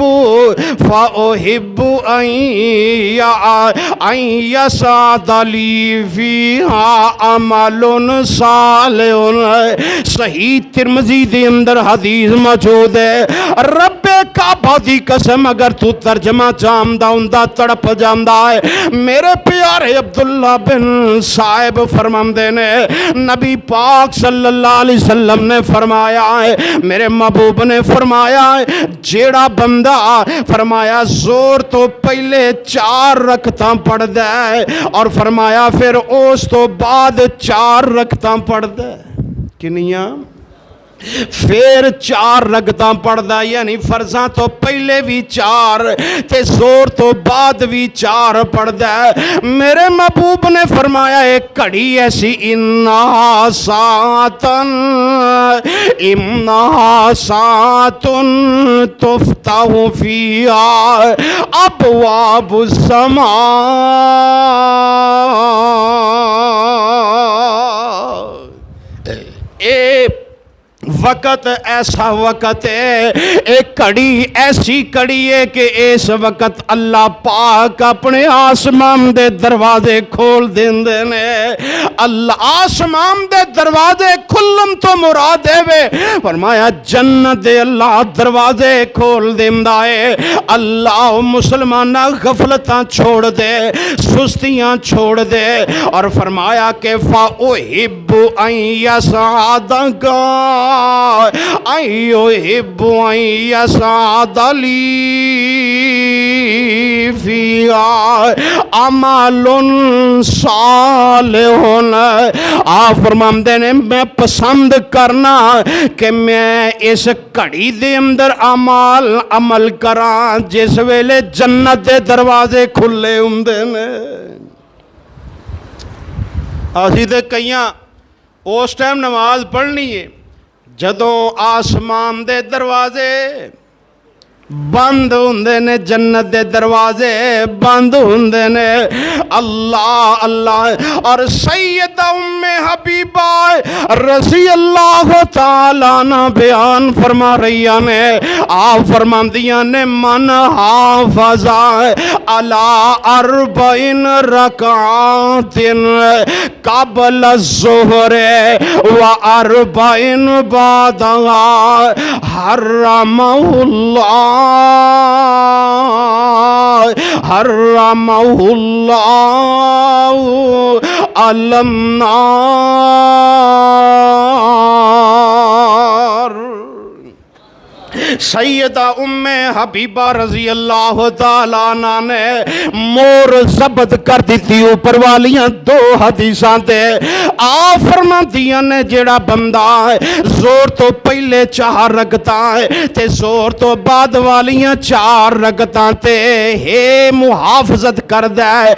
أن يسعد لي فيها عمل صالح. صحیح ترمذی دے اندر حدیث موجود ہے. رب کعبہ دی قسم اگر تو ترجمہ جاندا ہوندا تڑپ جاندا ہے. میرے پیارے عبداللہ بن صائب فرماندے نے نبی پاک صلی اللہ علیہ وسلم نے فرمایا ہے میرے محبوب نے فرمایا ہے جیڑا بندہ فرمایا زور تو پہلے 4 رکعتاں پڑھدا ہے اور فرمایا پھر اس تو بعد 4 رکعتاں پڑھدا ہے. کنیاں پھر 4 رکعتاں پڑھدا یعنی فرضاں تو پہلے بھی 4 تے زور تو بعد بھی 4 پڑھدا ہے. میرے محبوب نے فرمایا ایک گھڑی ایسی انہا ساعتن تفتح فیہا ابواب السماء. وقت ایسا وقت ہے ایک کڑی ایسی کڑی ہے کہ اس وقت اللہ پاک اپنے آسمان دے دروازے کھول دیندے نے. اللہ آسمان دے دروازے کھلن تو مراد ہے فرمایا جنت دے اللہ دروازے کھول دیندا ہے. اللہ مسلمانہ غفلتاں چھوڑ دے سستیاں چھوڑ دے اور فرمایا کہ فَأُحِبُّ أَن يَسْعَدَكَ أَيُحِبُّ أَن يَسْعَدَ لِي فِيهَا عَمَلٌ صَالِحٌ. آپ فرماندے نے میں پسند کرنا کہ میں اس گھڑی دے اندر عمل کراں جس ویلے جنت دے دروازے کھلے ہوندے نے. اسی تے کئیاں اس ٹائم نماز پڑھنی ہے جدوں آسمان دے دروازے بند ہوندے نے جنت دے دروازے بند ہوندے نے. اللہ اللہ اور سیدہ ام حبیبہ رضی اللہ تعالیٰ عنہ بیان فرما رہی ہیں. آپ فرماندیاں نے من حافظ علی 4 رکعات قبل الظہر و 4 بعدها حرمہ اللہ حرمہ اللہ علی النار. سیدہ ام حبیبہ رضی اللہ تعالیٰ عنہ نے مور ضبط کر دیتی اوپر والیاں 2 حدیثاں تے. آپ فرماندیاں نے جیڑا بندہ زور تو پہلے 4 رکعتاں تے زور تو بعد والیاں 4 رکعتاں تے ہے محافظت کردا ہے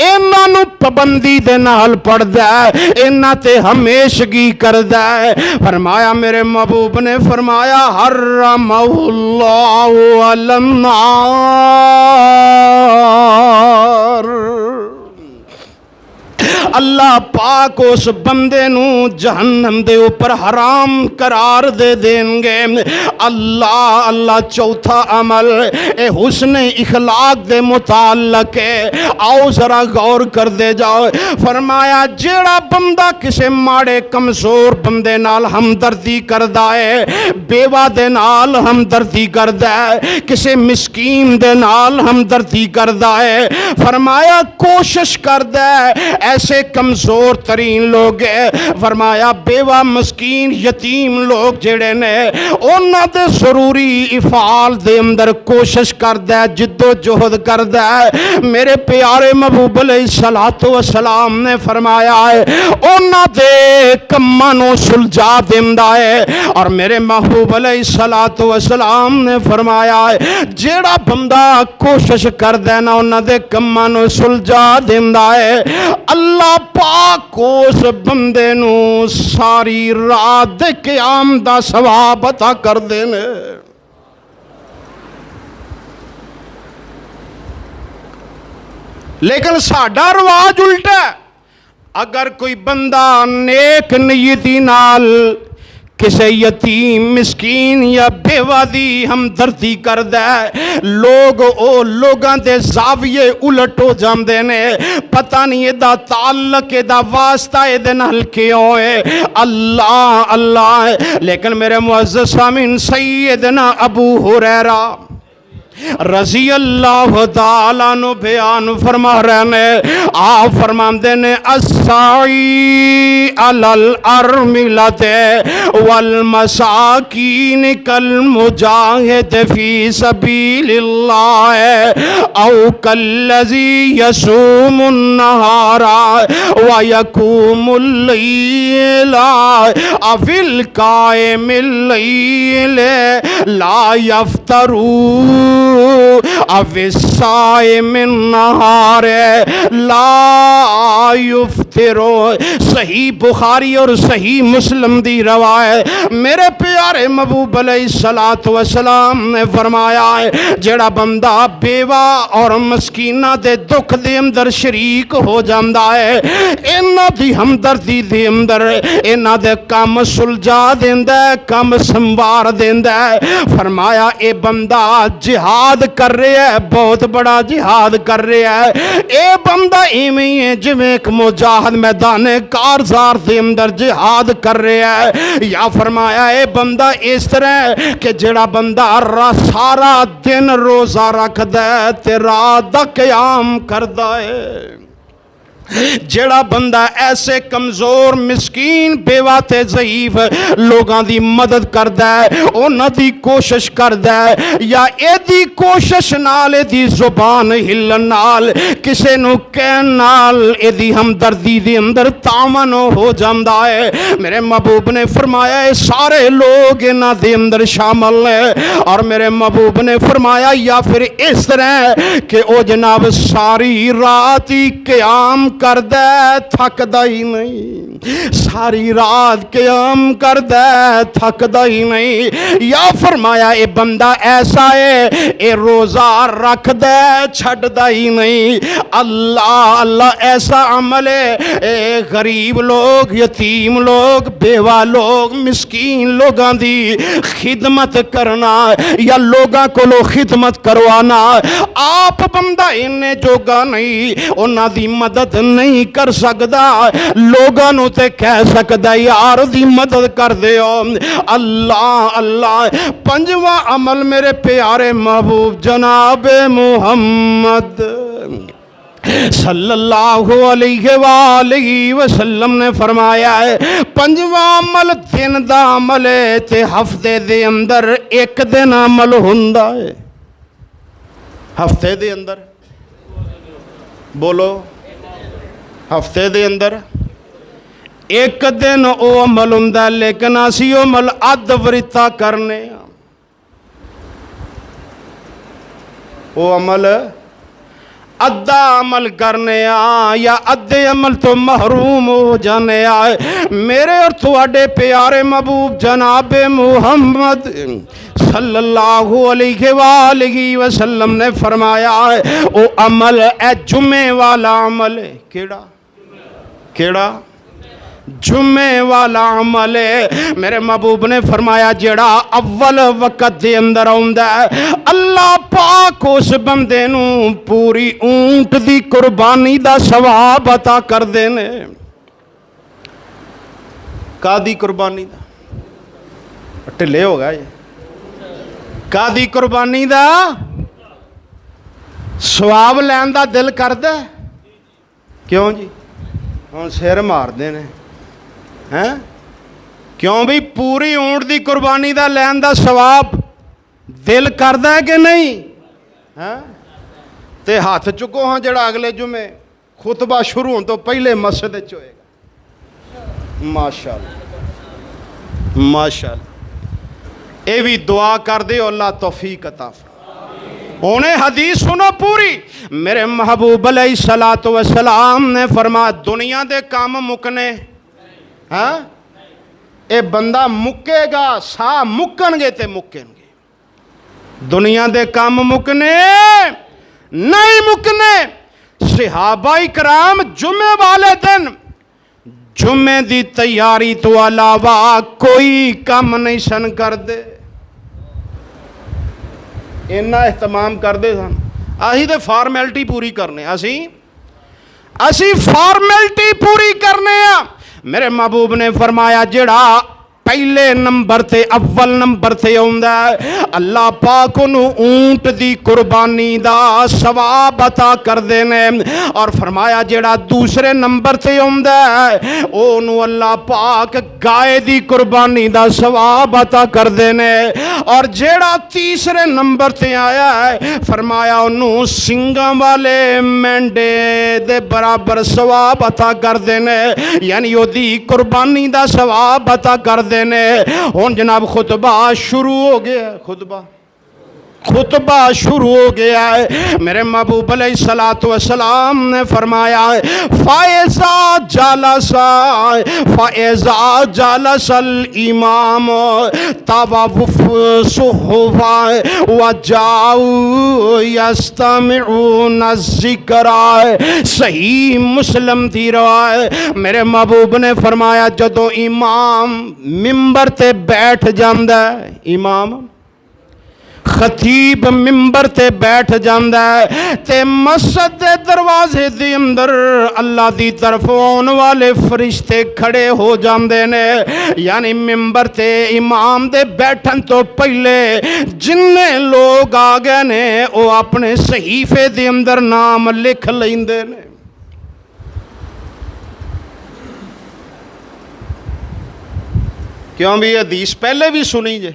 انہاں نو پابندی دے نال پڑھدا ہے انہاں تے ہمیشگی کردا ہے. فرمایا میرے محبوب نے فرمایا حرم اللہ علی النار. اللہ پاک اس بندے نو جہنم دے اوپر حرام قرار دے دیں گے۔ اللہ اللہ چوتھا عمل اے حسن اخلاق دے متعلق ہے، آؤ ذرا غور کر دے جاؤ۔ فرمایا جیڑا بندہ کسے ماڑے کمزور بندے نال ہمدردی کردا ہے، بیوہ دے نال ہمدردی کردا ہے، کسے مسکین دے نال ہمدردی کردا ہے، فرمایا کوشش کردا ہے ایسے کمزور ترین لوگ ہیں، فرمایا بیوہ مسکین یتیم لوگ جڑے نے انہاں دے ضروری افعال دے اندر کوشش کردا ہے، جد و جہد کردا ہے۔ میرے پیارے محبوب علیہ الصلوۃ والسلام نے فرمایا ہے انہاں دے کماں نو سلجھا دیندا ہے، اور میرے محبوب علیہ الصلوۃ والسلام نے فرمایا ہے جیڑا بندہ کوشش کردا ہے نا انہاں دے کماں نو سلجھا دیندا ہے، اللہ پاک اس بندے نو ساری رات دے قیام دا ثواب عطا کر دینے۔ لیکن ساڈا رواج الٹا ہے، اگر کوئی بندہ نیک نیتی نال کسے یتیم مسکین یا بیوہ دی ہمدردی کردا ہے، لوگ او لوگاں دے زاویے الٹ ہو جاندے نے، پتہ نہیں ادا تعلق ادا واسطہ اے نال کیوں ہے، اللہ اللہ ہے۔ لیکن میرے معزز سامعین سیدنا ابو ہریرہ رضی اللہ تعالیٰ عنہ بیان فرما رہے ہیں، آپ فرماندے نے السعی علی الارملۃ والمساکین کالمجاہد فی سبیل اللہ او کالذی یصوم النہار ویقوم اللیل او القائم اللیل لا یفترون او الصائم النہار لا یفترو۔ صحیح بخاری اور صحیح مسلم دی روایت، میرے پیارے محبوب علیہ الصلوۃ والسلام نے فرمایا ہے جڑا بندہ بیوہ اور مسکینہ دے دکھ دے اندر شریک ہو جاندا ہے، انہاں دی ہمدردی دے اندر انہاں دے کام سلجھا دیندا ہے، کام سنوار دیندا ہے، فرمایا اے بندہ جہاد کر رہا ہے، بہت بڑا جہاد کر رہا ہے، اے بندہ ایویں ہے جویں ایک مجاہد میدان کارزار دے اندر جہاد کر رہا ہے، یا فرمایا اے بندہ اس طرح ہے کہ جڑا بندہ سارا دن روزہ رکھدا ہے تے رات دا قیام کردا ہے، جڑا بندہ ایسے کمزور مسکین بیوہ تے ضعیف لوگاں دی مدد کردا ہے، انہاں دی کوشش کردا ہے، یا اے دی کوشش نال اے دی زبان ہلن نال کسے نو کہن نال اے دی ہمدردی دی اندر تعاون ہو جاندا ہے۔ میرے محبوب نے فرمایا اے سارے لوگ انہاں دے اندر شامل ہیں، اور میرے محبوب نے فرمایا یا پھر اس طرح کہ او جناب ساری رات ہی قیام کردہ تھکدا ہی نہیں، ساری رات قیام کردہ تھکدا ہی نہیں، یا فرمایا اے بندہ ایسا ہے اے روزہ رکھدہ چھڑدا ہی نہیں، اللہ اللہ ایسا عمل ہے اے غریب لوگ یتیم لوگ بیوہ لوگ مسکین لوگاں دی خدمت کرنا یا لوگاں کو لو خدمت کروانا، آپ بندہ انہیں جوگا نہیں انہاں دی مدد نہیں کر سکدا، لوگاں نو تے کہہ سکدا یار دی مدد کر دیو، اللہ اللہ۔ پنجواں عمل میرے پیارے محبوب جناب محمد صلی اللہ علیہ وآلہ وسلم نے فرمایا ہے پنجواں عمل دن دا عمل ہے تے ہفتے دے اندر ایک دن عمل ہوندا ہے، ہفتے دے اندر بولو ہفتے دے اندر ایک دن او عمل ہوندا ہے، لیکن اسی عمل اد ورتا کرنے او عمل ادھا عمل کرنے یا ادھے عمل تو محروم ہو جانے آئے۔ میرے اور تواڈے پیارے محبوب جناب محمد صلی اللہ علیہ وآلہ وسلم نے فرمایا ہے او عمل اے جمعے والا عمل ہے، کیڑا کیڑا؟ جمعے والا عمل ہے۔ میرے محبوب نے فرمایا جڑا اول وقت دے اندر آندا ہے اللہ پاک اس بندے نو پوری اونٹ دی قربانی دا ثواب عطا کر دینے۔ کادی قربانی دا؟ ٹھلے ہو گیا یہ۔ کادی قربانی دا ثواب لین دا دل کردا ہے؟ کیوں جی؟ ہن سر مار دینے ہیں کیوں بھی پوری اونٹ دی قربانی دا لین دا ثواب دل کردا ہے کہ نہیں؟ تے ہاتھ چکو ہاں جڑا اگلے جمعے خطبہ شروع ہون تو پہلے مسجد وچ ہوئے گا۔ ماشاءاللہ ماشاءاللہ، اے بھی دعا کر دے اللہ توفیق عطا فرمائے۔ انہیں حدیث سنو پوری۔ میرے محبوب علیہ السلام نے فرمایا دنیا دے کام مکنے، ہاں اے بندہ مکے گا، سا مکن گے تے مکن گے، دنیا دے کام مکنے نہیں مکنے۔ صحابہ کرام جمعے والے دن جمعے دی تیاری تو علاوہ کوئی کام نہیں سن کر دے، اینا اہتمام کر دے سن۔ اسی تے فارمیلٹی پوری کرنے، اسی فارمیلٹی پوری کرنے ہیں۔ میرے محبوب نے فرمایا جڑا پہلے نمبر تے اول نمبر تے ہوندا ہے اللہ پاک انہوں اونٹ دی قربانی دا ثواب عطا کر دینے، اور فرمایا جڑا دوسرے نمبر تے ہوندا ہے انہوں اللہ پاک گائے دی قربانی دا ثواب عطا کر دینے، اور جڑا تیسرے نمبر تے آیا ہے فرمایا انہوں سنگاں والے مینڈے دے برابر ثواب عطا کر دینے، یعنی وہ دی قربانی دا ثواب عطا کر دینے۔ ہن جناب خطبہ شروع ہو گیا، خطبہ شروع ہو گیا ہے۔ میرے محبوب علیہ السلام نے فرمایا فَإِذَا جَلَسَ الْإِمَامُ تَوَفُّ الصُّحُفَ وَجَاءُوا يَسْتَمِعُونَ الذِّكْرَ۔ صحیح مسلم دی روایت۔ میرے محبوب نے فرمایا جدو امام ممبر تے بیٹھ جاندا ہے، امام خطیب ممبر تے بیٹھ جاندا ہے تے مسجد دے دروازے دے اندر اللہ دی طرف آن والے فرشتے کھڑے ہو جاندے نے، یعنی ممبر تے امام دے بیٹھن تو پہلے جننے لوگ آ گئے نے وہ اپنے صحیفے دے اندر نام لکھ لیندے نے۔ کیوں بھی حدیث پہلے بھی سنی جے،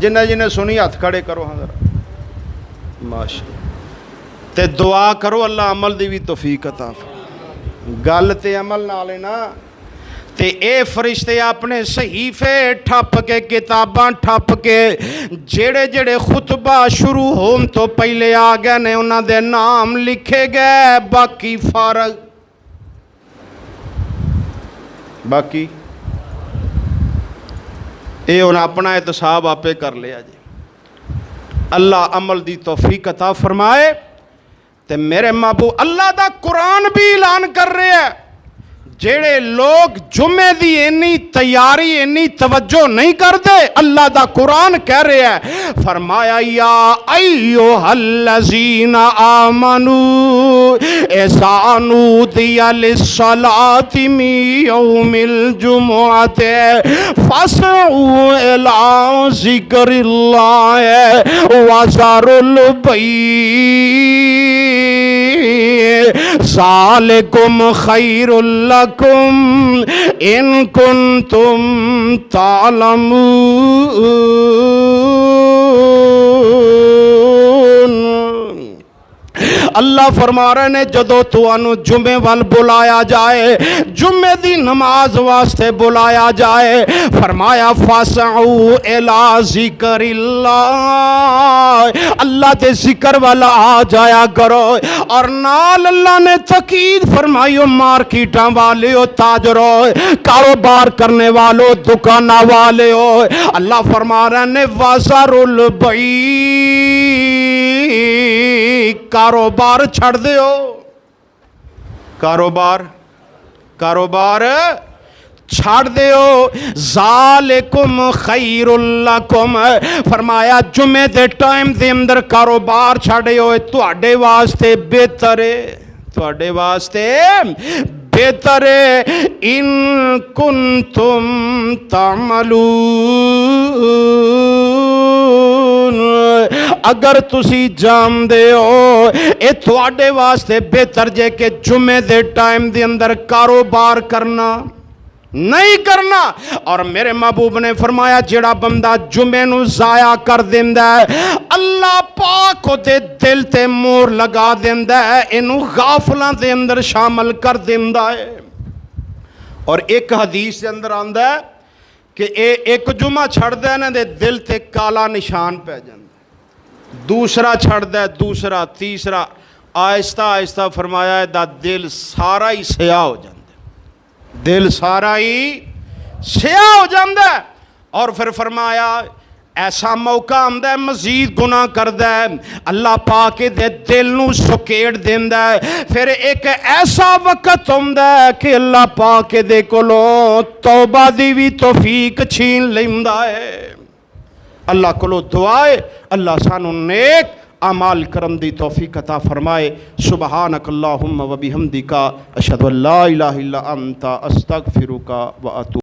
جنہیں سنی ہاتھ کھڑے کرو ہاں ذرا ماشاءاللہ، تے دعا کرو اللہ عمل دی بھی توفیق عطا فرمائے۔ گل تے عمل نال ہے نا، تے اے فرشتے اپنے صحیفے ٹھپ کے کتاباں ٹھپ کے جڑے جڑے خطبہ شروع ہون تو پہلے آ گئے نے انہاں دے نام لکھے گئے، باقی فارغ، باقی اے انہاں اپنا احتساب آپے کر لیا جی۔ اللہ عمل دی توفیق عطا فرمائے۔ تے میرے محبوب اللہ دا قرآن بھی اعلان کر رہے ہیں جڑے لوگ جمعے دی اینی تیاری اینی توجہ نہیں کرتے، اللہ دا قرآن کہہ رہے ہیں، فرمایا یا ایھا الذین آمنوا اذا نودی للصلاۃ من یوم الجمعۃ فاسعوا الی ذکر اللہ وذروا البیع ذالکم خیر لکم ان کنتم تعلمون۔ اللہ فرما رہے نے جدو تو جمعے وال بلایا جائے، جمعے دی نماز واسطے بلایا جائے، فرمایا فاسعوا الی ذکر اللہ، اللہ دے ذکر والا آ جایا کرو۔ اور نال اللہ نے تاکید فرمائی مارکیٹاں والے ہو، تاجرو، کاروبار کرنے والو، دکانہ والے ہو، اللہ فرما رہے نے وذروا البیع، کاروبار چھڑ دے ہو، کاروبار کاروبار چھاڑ دیو. ذالکم خیر لکم, فرمایا جمعے دے ٹائم دے اندر کاروبار چھاڑیو تواڈے واسطے بہتر ہے, تواڈے واسطے بہتر ہے. ان کنتم تعملون, اگر تسی جان دے ہو اے تواڈے واسطے بہتر جے کہ جمعے دے ٹائم دے اندر کاروبار کرنا نہیں کرنا. اور میرے محبوب نے فرمایا جڑا بندہ جمعے نو ضائع کر دیندا ہے اللہ پاک دے دل تے مور لگا دیندا ہے, اینو غافلاں دے اندر شامل کر دیندا ہے. اور ایک حدیث دے اندر آندا ہے کہ اے ایک جمعہ چھڑدا ہے نا دے دل تے کالا نشان پہ جاندا, دوسرا چھڑدا ہے, دوسرا, تیسرا, آہستہ آہستہ فرمایا ہے دا دل سارا ہی سیاہ ہو جاندا, دل سارا ہی سیاہ ہو جاندا ہے. اور پھر فرمایا ایسا موقع آندا ہے مزید گناہ کردا ہے, اللہ پاک دے دل نو سکیڑ دیندا ہے. پھر ایک ایسا وقت ہوندا ہے کہ اللہ پاک دے کولوں توبہ دی بھی توفیق چھین لیندا ہے. اللہ کولوں دعا ہے اللہ سانو نیک اعمال کرن دی توفیق عطا فرمائے. سبحانک اللہم و بحمدک اشہد ان لا الہ الا انت استغفرک و اتوب